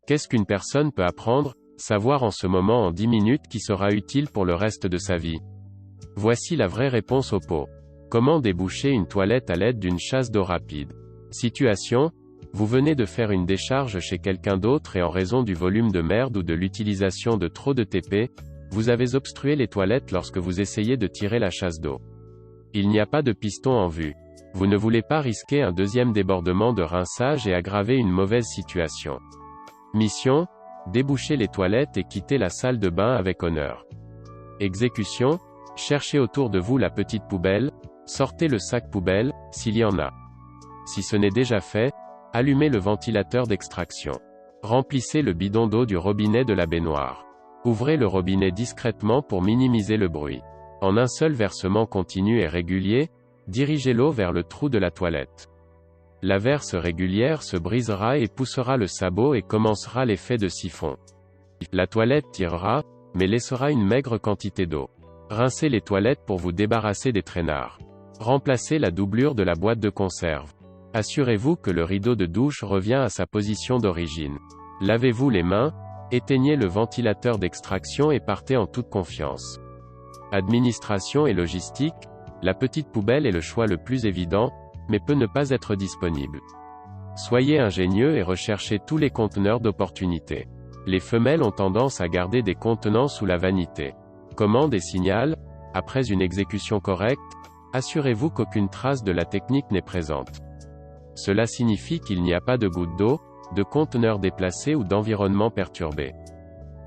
Qu'est-ce qu'une personne peut apprendre, savoir en ce moment en 10 minutes qui sera utile pour le reste de sa vie? Voici la vraie réponse au pot. Comment déboucher une toilette à l'aide d'une chasse d'eau rapide? Situation: vous venez de faire une décharge chez quelqu'un d'autre et en raison du volume de merde ou de l'utilisation de trop de TP, vous avez obstrué les toilettes lorsque vous essayez de tirer la chasse d'eau. Il n'y a pas de piston en vue. Vous ne voulez pas risquer un deuxième débordement de rinçage et aggraver une mauvaise situation. Mission: déboucher les toilettes et quitter la salle de bain avec honneur. Exécution: cherchez autour de vous la petite poubelle, sortez le sac poubelle, s'il y en a. Si ce n'est déjà fait, allumez le ventilateur d'extraction. Remplissez le bidon d'eau du robinet de la baignoire. Ouvrez le robinet discrètement pour minimiser le bruit. En un seul versement continu et régulier, dirigez l'eau vers le trou de la toilette. La verse régulière se brisera et poussera le sabot et commencera l'effet de siphon. La toilette tirera, mais laissera une maigre quantité d'eau. Rincez les toilettes pour vous débarrasser des traînards. Remplacez la doublure de la boîte de conserve. Assurez-vous que le rideau de douche revient à sa position d'origine. Lavez-vous les mains, éteignez le ventilateur d'extraction et partez en toute confiance. Administration et logistique: la petite poubelle est le choix le plus évident, mais peut ne pas être disponible. Soyez ingénieux et recherchez tous les conteneurs d'opportunité. Les femelles ont tendance à garder des contenants sous la vanité. Commande et signal: après une exécution correcte, assurez-vous qu'aucune trace de la technique n'est présente. Cela signifie qu'il n'y a pas de goutte d'eau, de conteneur déplacé ou d'environnement perturbé.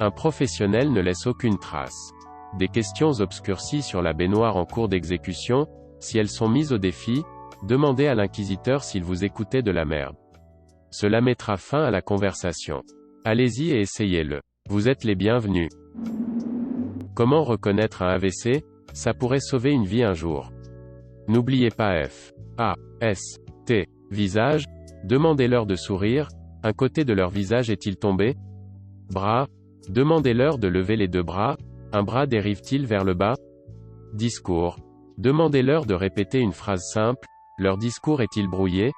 Un professionnel ne laisse aucune trace. Des questions obscurcies sur la baignoire en cours d'exécution: si elles sont mises au défi, demandez à l'inquisiteur s'il vous écoutait de la merde. Cela mettra fin à la conversation. Allez-y et essayez-le. Vous êtes les bienvenus. Comment reconnaître un AVC? Ça pourrait sauver une vie un jour. N'oubliez pas F. A. S. T. Visage. Demandez-leur de sourire. Un côté de leur visage est-il tombé? Bras. Demandez-leur de lever les deux bras. Un bras dérive-t-il vers le bas? Discours. Demandez-leur de répéter une phrase simple. Leur discours est-il brouillé?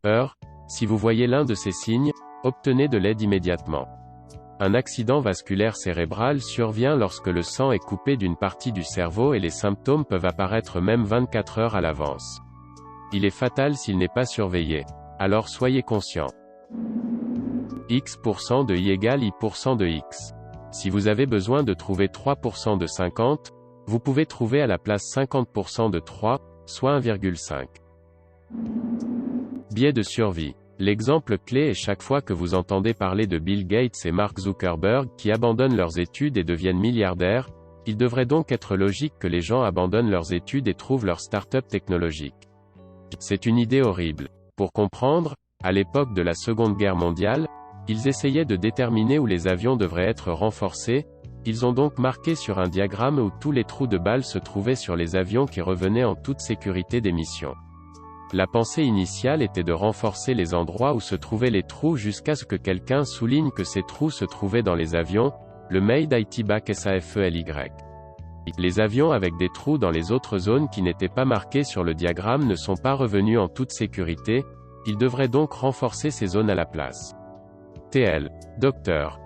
Heure. Si vous voyez l'un de ces signes, obtenez de l'aide immédiatement. Un accident vasculaire cérébral survient lorsque le sang est coupé d'une partie du cerveau et les symptômes peuvent apparaître même 24 heures à l'avance. Il est fatal s'il n'est pas surveillé. Alors soyez conscient. X% de Y égale Y% de X. Si vous avez besoin de trouver 3% de 50, vous pouvez trouver à la place 50% de 3, soit 1,5. Biais de survie. L'exemple clé est chaque fois que vous entendez parler de Bill Gates et Mark Zuckerberg qui abandonnent leurs études et deviennent milliardaires, il devrait donc être logique que les gens abandonnent leurs études et trouvent leur start-up technologique. C'est une idée horrible. Pour comprendre, à l'époque de la Seconde Guerre mondiale, ils essayaient de déterminer où les avions devraient être renforcés. Ils ont donc marqué sur un diagramme où tous les trous de balles se trouvaient sur les avions qui revenaient en toute sécurité des missions. La pensée initiale était de renforcer les endroits où se trouvaient les trous jusqu'à ce que quelqu'un souligne que ces trous se trouvaient dans les avions, le Made IT Back SAFELY. Les avions avec des trous dans les autres zones qui n'étaient pas marquées sur le diagramme ne sont pas revenus en toute sécurité, ils devraient donc renforcer ces zones à la place. TL. Docteur.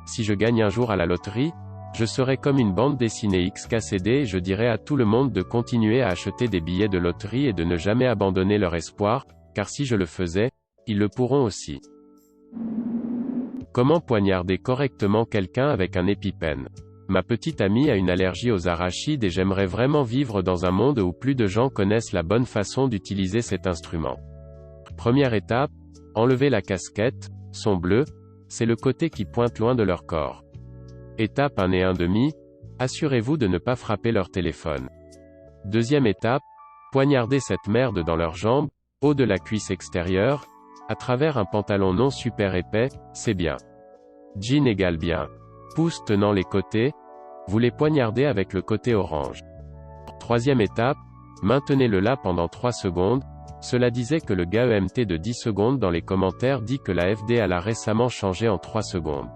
Si je gagne un jour à la loterie, je serai comme une bande dessinée XKCD et je dirai à tout le monde de continuer à acheter des billets de loterie et de ne jamais abandonner leur espoir, car si je le faisais, ils le pourront aussi. Comment poignarder correctement quelqu'un avec un EpiPen? Ma petite amie a une allergie aux arachides et j'aimerais vraiment vivre dans un monde où plus de gens connaissent la bonne façon d'utiliser cet instrument. Première étape, enlevez la casquette, son bleu, c'est le côté qui pointe loin de leur corps. Étape 1 et 1/2, assurez-vous de ne pas frapper leur téléphone. Deuxième étape, poignardez cette merde dans leurs jambes, haut de la cuisse extérieure, à travers un pantalon non super épais, c'est bien. Jean égale bien. Pouce tenant les côtés, vous les poignardez avec le côté orange. Troisième étape, maintenez-le là pendant 3 secondes, cela disait que le gars EMT de 10 secondes dans les commentaires dit que la FD l'a récemment changé en 3 secondes.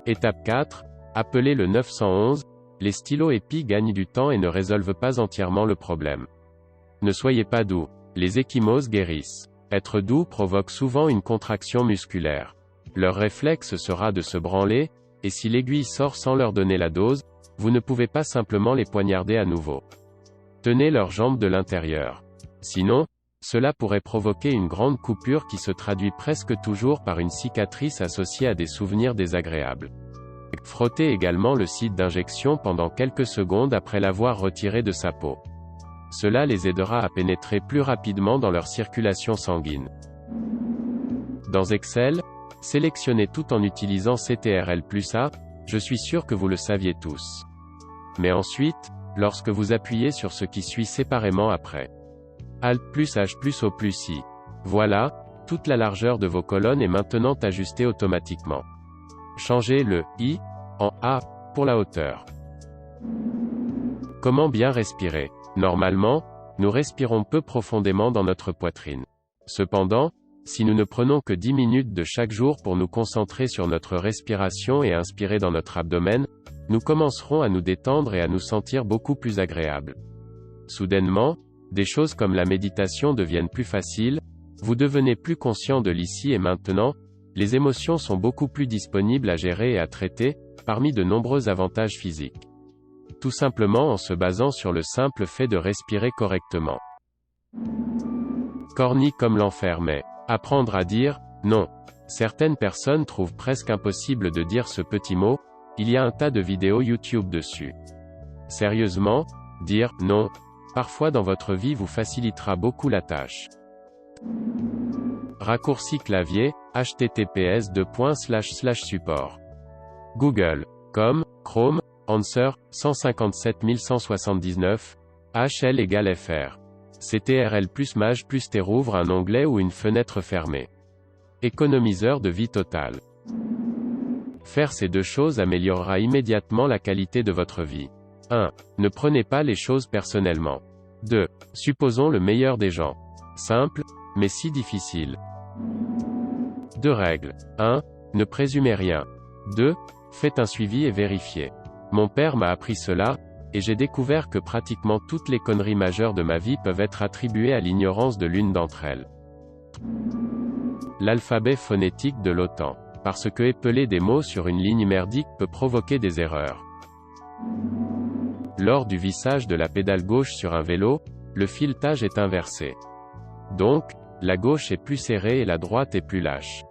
Étape 4, appelez le 911, les stylos Epi gagnent du temps et ne résolvent pas entièrement le problème. Ne soyez pas doux, les ecchymoses guérissent. Être doux provoque souvent une contraction musculaire. Leur réflexe sera de se branler, et si l'aiguille sort sans leur donner la dose, vous ne pouvez pas simplement les poignarder à nouveau. Tenez leurs jambes de l'intérieur. Sinon, cela pourrait provoquer une grande coupure qui se traduit presque toujours par une cicatrice associée à des souvenirs désagréables. Frottez également le site d'injection pendant quelques secondes après l'avoir retiré de sa peau. Cela les aidera à pénétrer plus rapidement dans leur circulation sanguine. Dans Excel, sélectionnez tout en utilisant CTRL+A, je suis sûr que vous le saviez tous. Mais ensuite, lorsque vous appuyez sur ce qui suit séparément après. Alt+H+O+I. Voilà, toute la largeur de vos colonnes est maintenant ajustée automatiquement. Changez le I en A pour la hauteur. Comment bien respirer? Normalement, nous respirons peu profondément dans notre poitrine. Cependant, si nous ne prenons que 10 minutes de chaque jour pour nous concentrer sur notre respiration et inspirer dans notre abdomen, nous commencerons à nous détendre et à nous sentir beaucoup plus agréables. Soudainement, des choses comme la méditation deviennent plus faciles, vous devenez plus conscient de l'ici et maintenant, les émotions sont beaucoup plus disponibles à gérer et à traiter, parmi de nombreux avantages physiques. Tout simplement en se basant sur le simple fait de respirer correctement. Corny comme l'enfer mais, apprendre à dire « non ». Certaines personnes trouvent presque impossible de dire ce petit mot, il y a un tas de vidéos YouTube dessus. Sérieusement, dire « non » parfois dans votre vie vous facilitera beaucoup la tâche. Raccourci clavier, https://support. Google.com, Chrome, Answer, 157179, HL = FR. CTRL plus Maj plus T rouvre un onglet ou une fenêtre fermée. Économiseur de vie totale. Faire ces deux choses améliorera immédiatement la qualité de votre vie. 1. Ne prenez pas les choses personnellement. 2. Supposons le meilleur des gens. Simple, mais si difficile. 2 règles. 1. Ne présumez rien. 2. Faites un suivi et vérifiez. Mon père m'a appris cela, et j'ai découvert que pratiquement toutes les conneries majeures de ma vie peuvent être attribuées à l'ignorance de l'une d'entre elles. L'alphabet phonétique de l'OTAN. Parce que épeler des mots sur une ligne merdique peut provoquer des erreurs. Lors du vissage de la pédale gauche sur un vélo, le filetage est inversé. Donc, la gauche est plus serrée et la droite est plus lâche.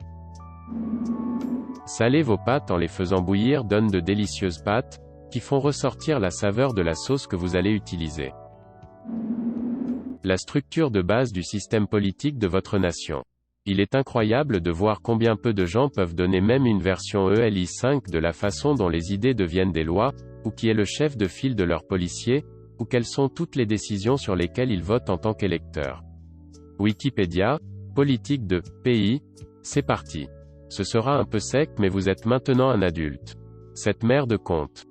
Saler vos pâtes en les faisant bouillir donne de délicieuses pâtes, qui font ressortir la saveur de la sauce que vous allez utiliser. La structure de base du système politique de votre nation. Il est incroyable de voir combien peu de gens peuvent donner même une version ELI5 de la façon dont les idées deviennent des lois, ou qui est le chef de file de leurs policiers, ou quelles sont toutes les décisions sur lesquelles ils votent en tant qu'électeurs. Wikipédia, politique de pays, c'est parti. Ce sera un peu sec mais vous êtes maintenant un adulte. Cette merde compte.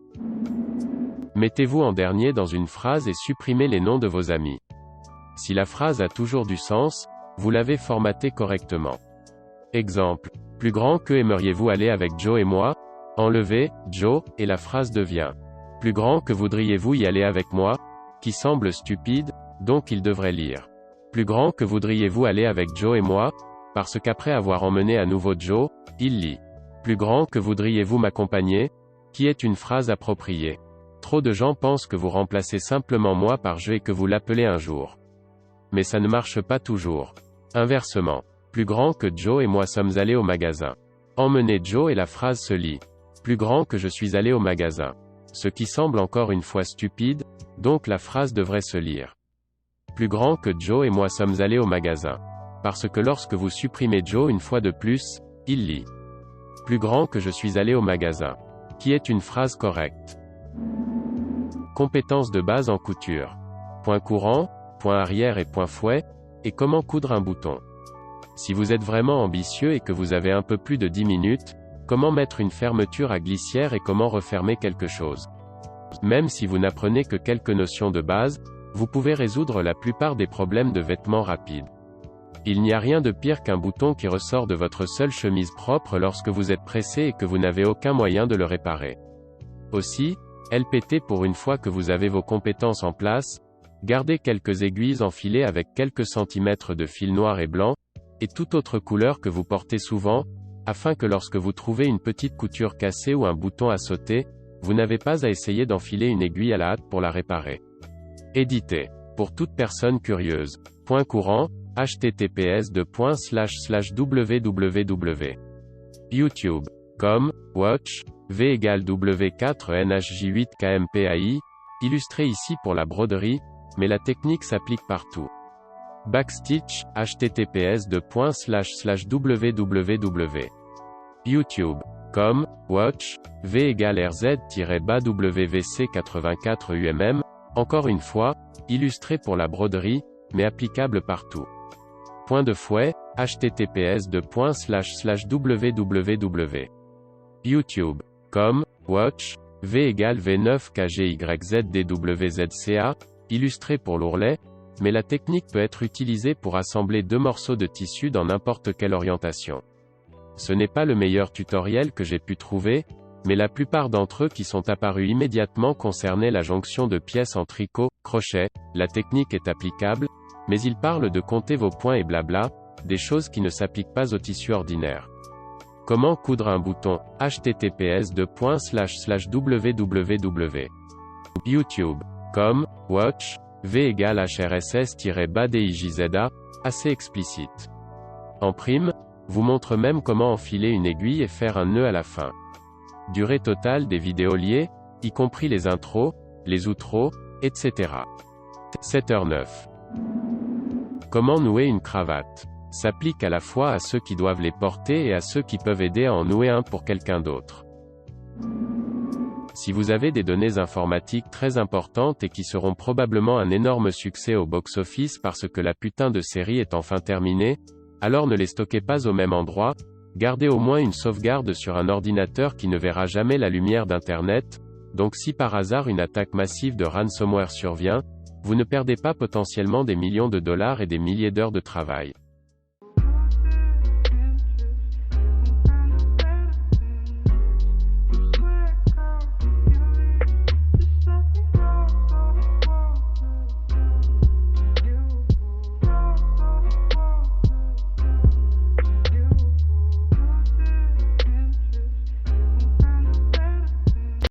Mettez-vous en dernier dans une phrase et supprimez les noms de vos amis. Si la phrase a toujours du sens, vous l'avez formatée correctement. Exemple. Plus grand que aimeriez-vous aller avec Joe et moi? Enlevez Joe, et la phrase devient. Plus grand que voudriez-vous y aller avec moi? Qui semble stupide, donc il devrait lire. Plus grand que voudriez-vous aller avec Joe et moi? Parce qu'après avoir emmené à nouveau Joe, il lit. Plus grand que voudriez-vous m'accompagner? Qui est une phrase appropriée. Trop de gens pensent que vous remplacez simplement moi par je et que vous l'appelez un jour. Mais ça ne marche pas toujours. Inversement. Plus grand que Joe et moi sommes allés au magasin. Emmenez Joe et la phrase se lit. Plus grand que je suis allé au magasin. Ce qui semble encore une fois stupide, donc la phrase devrait se lire. Plus grand que Joe et moi sommes allés au magasin. Parce que lorsque vous supprimez Joe une fois de plus, il lit. Plus grand que je suis allé au magasin. Qui est une phrase correcte. Compétences de base en couture. Point courant, point arrière et point fouet, et comment coudre un bouton. Si vous êtes vraiment ambitieux et que vous avez un peu plus de 10 minutes, comment mettre une fermeture à glissière et comment refermer quelque chose. Même si vous n'apprenez que quelques notions de base, vous pouvez résoudre la plupart des problèmes de vêtements rapides. Il n'y a rien de pire qu'un bouton qui ressort de votre seule chemise propre lorsque vous êtes pressé et que vous n'avez aucun moyen de le réparer. Aussi, LPT pour une fois que vous avez vos compétences en place, gardez quelques aiguilles enfilées avec quelques centimètres de fil noir et blanc, et toute autre couleur que vous portez souvent, afin que lorsque vous trouvez une petite couture cassée ou un bouton à sauter, vous n'avez pas à essayer d'enfiler une aiguille à la hâte pour la réparer. Édité. Pour toute personne curieuse. Point courant, https://www. YouTube.com, watch, V égale W4NHJ8KMPAI, illustré ici pour la broderie, mais la technique s'applique partout. Backstitch, https://www. YouTube.com, watch, V égale RZ-BAWVC84UMM, encore une fois, illustré pour la broderie, mais applicable partout. Point de fouet, https://www. YouTube.com, watch, V égale V9KGYZDWZCA, illustré pour l'ourlet, mais la technique peut être utilisée pour assembler deux morceaux de tissu dans n'importe quelle orientation. Ce n'est pas le meilleur tutoriel que j'ai pu trouver, mais la plupart d'entre eux qui sont apparus immédiatement concernaient la jonction de pièces en tricot, crochet, la technique est applicable, mais ils parlent de compter vos points et blabla, des choses qui ne s'appliquent pas au tissu ordinaire. Comment coudre un bouton, https://www. YouTube.com, watch, V égale HRSS-BADIJZA, assez explicite. En prime, vous montre même comment enfiler une aiguille et faire un nœud à la fin. Durée totale des vidéos liées, y compris les intros, les outros, etc. 7h09. Comment nouer une cravate. S'applique à la fois à ceux qui doivent les porter et à ceux qui peuvent aider à en nouer un pour quelqu'un d'autre. Si vous avez des données informatiques très importantes et qui seront probablement un énorme succès au box-office parce que la putain de série est enfin terminée, alors ne les stockez pas au même endroit, gardez au moins une sauvegarde sur un ordinateur qui ne verra jamais la lumière d'Internet, donc si par hasard une attaque massive de ransomware survient, vous ne perdez pas potentiellement des millions de dollars et des milliers d'heures de travail.